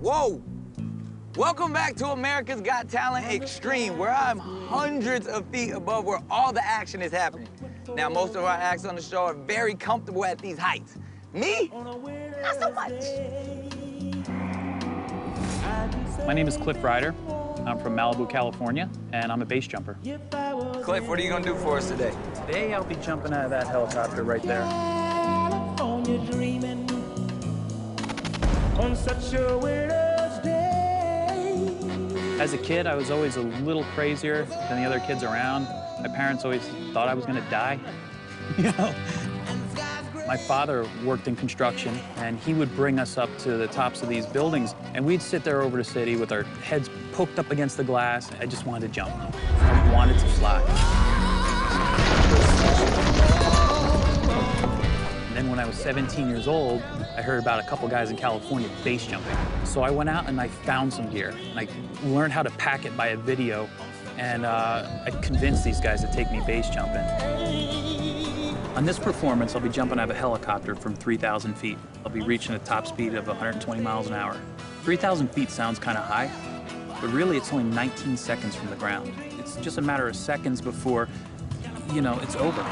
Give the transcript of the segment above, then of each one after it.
Whoa! Welcome back to America's Got Talent Extreme, where I'm hundreds of feet above where all the action is happening. Now, most of our acts on the show are very comfortable at these heights. Me? Not so much. My name is Ryder. I'm from Malibu, California, and I'm a base jumper. Cliff, what are you gonna do for us today? Today, I'll be jumping out of that helicopter right there. As a kid, I was always a little crazier than the other kids around. My parents always thought I was gonna die, you know? My father worked in construction, and he would bring us up to the tops of these buildings, and we'd sit there over the city with our heads poked up against the glass. I just wanted to jump. I wanted to fly. And then when I was 17 years old, I heard about a couple guys in California base jumping. So I went out and I found some gear, and I learned how to pack it by a video, and I convinced these guys to take me base jumping. On this performance, I'll be jumping out of a helicopter from 3,000 feet. I'll be reaching a top speed of 120 miles an hour. 3,000 feet sounds kind of high, but really it's only 19 seconds from the ground. It's just a matter of seconds before, you know, it's over.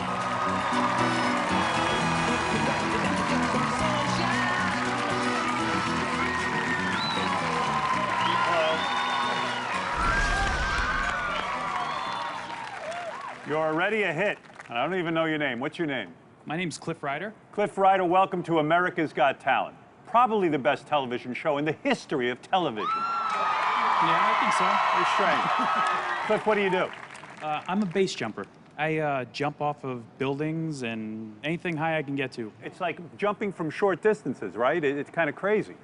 You're already a hit. I don't even know your name. What's your name? My name's Ryder. Ryder, welcome to America's Got Talent. Probably the best television show in the history of television. Yeah, I think so. You're strange. Cliff, what do you do? I'm a base jumper. I jump off of buildings and anything high I can get to. It's like jumping from short distances, right? It's kind of crazy.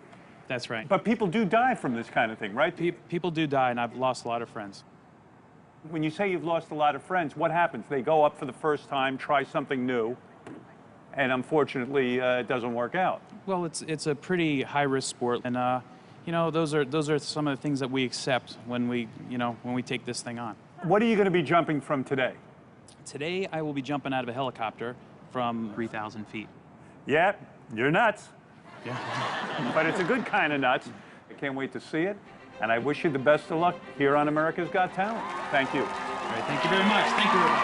That's right. But people do die from this kind of thing, right? People do die, and I've lost a lot of friends. When you say you've lost a lot of friends, what happens? They go up for the first time, try something new, and unfortunately, it doesn't work out. Well, it's a pretty high-risk sport, and you know, those are some of the things that we accept when we take this thing on. What are you going to be jumping from today? Today, I will be jumping out of a helicopter from 3,000 feet. Yeah, you're nuts. Yeah. But it's a good kind of nuts. I can't wait to see it. And I wish you the best of luck here on America's Got Talent. Thank you. All right, thank you very much. Thank you, everybody.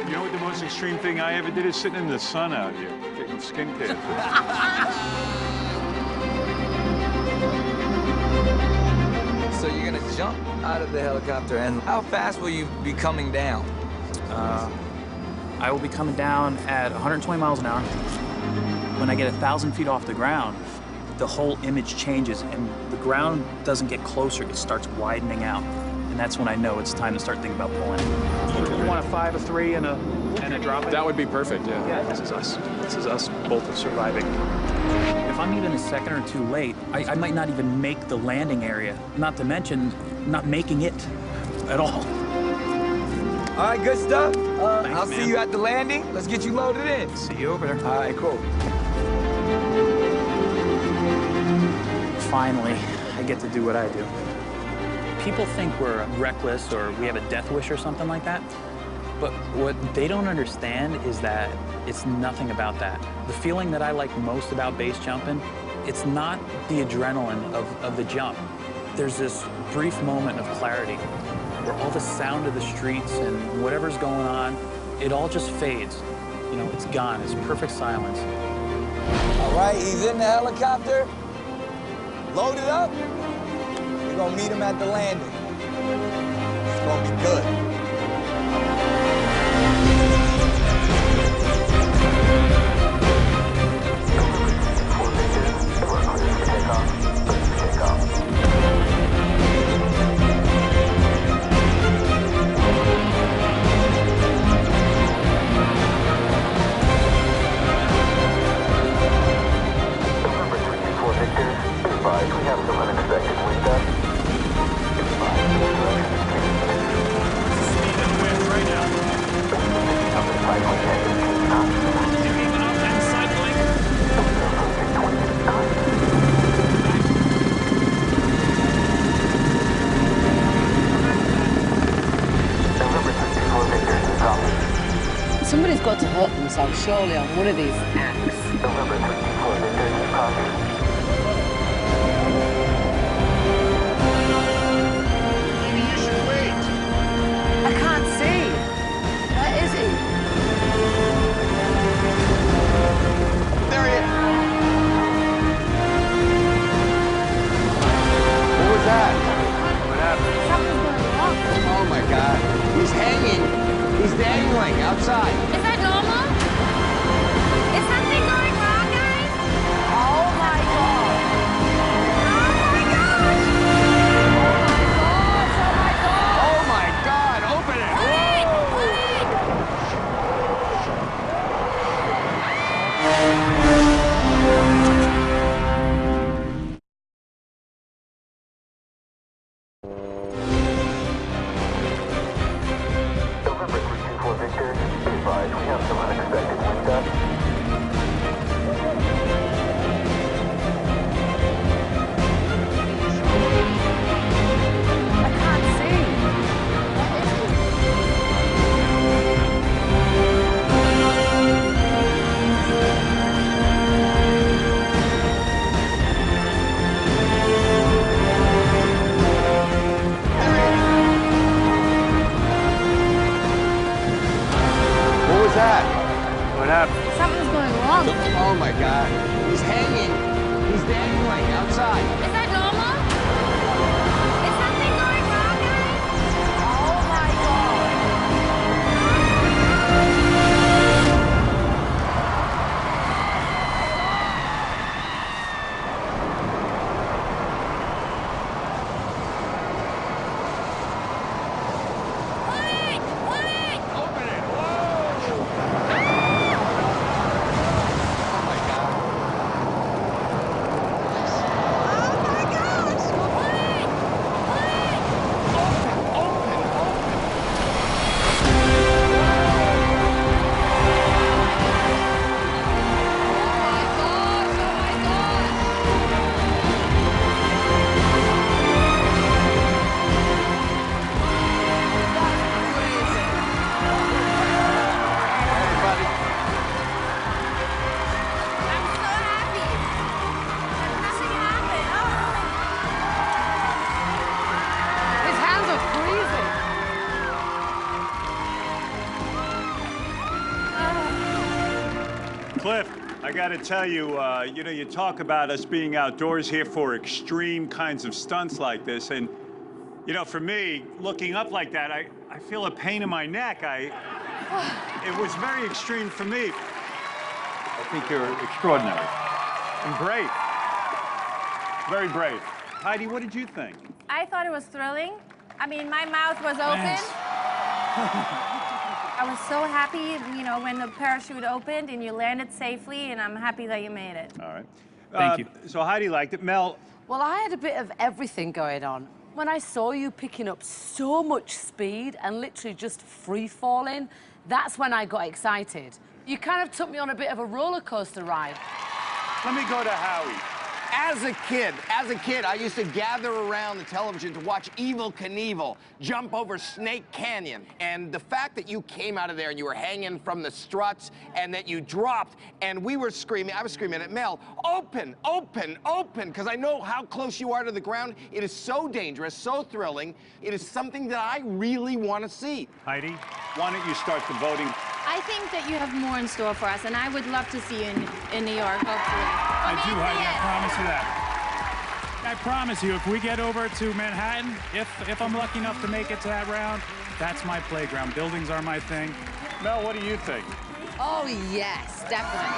You know what the most extreme thing I ever did is sitting in the sun out here, getting skin cancer. So you're gonna jump out of the helicopter, and how fast will you be coming down? I will be coming down at 120 miles an hour. When I get 1,000 feet off the ground, the whole image changes, and the ground doesn't get closer, it starts widening out. And that's when I know it's time to start thinking about pulling. You want a 5, a 3, and a drop? That would be perfect, yeah. Yeah, this is us. This is us both surviving. If I'm even a second or two late, I might not even make the landing area, not to mention not making it at all. All right, good stuff. Thanks, I'll see you at the landing. Let's get you loaded in. See you over there. All right, cool. Finally, I get to do what I do. People think we're reckless or we have a death wish or something like that. But what they don't understand is that it's nothing about that. The feeling that I like most about base jumping, it's not the adrenaline of the jump. There's this brief moment of clarity where all the sound of the streets and whatever's going on, it all just fades. You know, it's gone. It's perfect silence. All right, he's in the helicopter. Loaded up. We're gonna meet him at the landing. It's gonna be good. Somebody's got to hurt themselves, surely, on one of these acts. Maybe you should wait. I can't see. Where is he? There he is. What was that? What happened? Something's going wrong. Oh my God. He's hanging. He's dangling outside. Is that normal? Is something going wrong, guys? Oh my God. Oh my gosh! Oh my God. Open it. Wait! Wait! November 324 Victor, be advised, we have some unexpected wind gusts. I can't see. What was that? What happened? Something's going wrong. Oh my God. He's hanging. He's dangling outside. Is that normal? Is something going wrong, guys? Oh my God. Wait! Wait! Open it. Whoa. Oh my God. Oh my gosh! Wait! Wait! Open. Everybody. I'm so happy. Nothing happened. His hands are freezing. Cliff, I got to tell you, you talk about us being outdoors here for extreme kinds of stunts like this, and, for me, looking up like that, I feel a pain in my neck. It was very extreme for me. I think you're extraordinary and brave. Very brave. Heidi, what did you think? I thought it was thrilling. I mean, my mouth was open. I was so happy, when the parachute opened and you landed safely, and I'm happy that you made it. All right. Thank you. So Heidi liked it. Mel, Well, I had a bit of everything going on. When I saw you picking up so much speed and literally just free-falling, that's when I got excited. You kind of took me on a bit of a roller coaster ride. let me go to Howie. As a kid, I used to gather around the television to watch Evel Knievel jump over Snake Canyon. And the fact that you came out of there and you were hanging from the struts and that you dropped and we were screaming, I was screaming at Mel, open, open, open, because I know how close you are to the ground. It is so dangerous, so thrilling. It is something that I really want to see. Heidi, why don't you start the voting? I think that you have more in store for us, and I would love to see you in New York, hopefully. I do, Heidi. I Yes. promise you that. I promise you, if we get over to Manhattan, if I'm lucky enough to make it to that round, that's my playground. Buildings are my thing. Mel, what do you think? Oh, yes, definitely.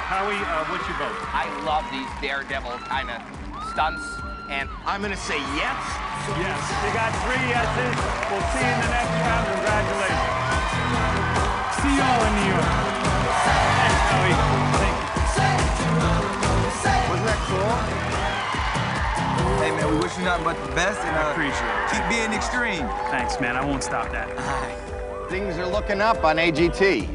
Howie, what's your vote? I love these daredevil kind of stunts, and I'm going to say yes. Yes. You got 3 yeses. We'll see you in the next round. Congratulations. See you all in New York. Thanks, Howie. Thank you. Wasn't that cool? Hey, man, we wish you nothing but the best, and Appreciate it. keep being extreme. Thanks, man. I won't stop that. Things are looking up on AGT.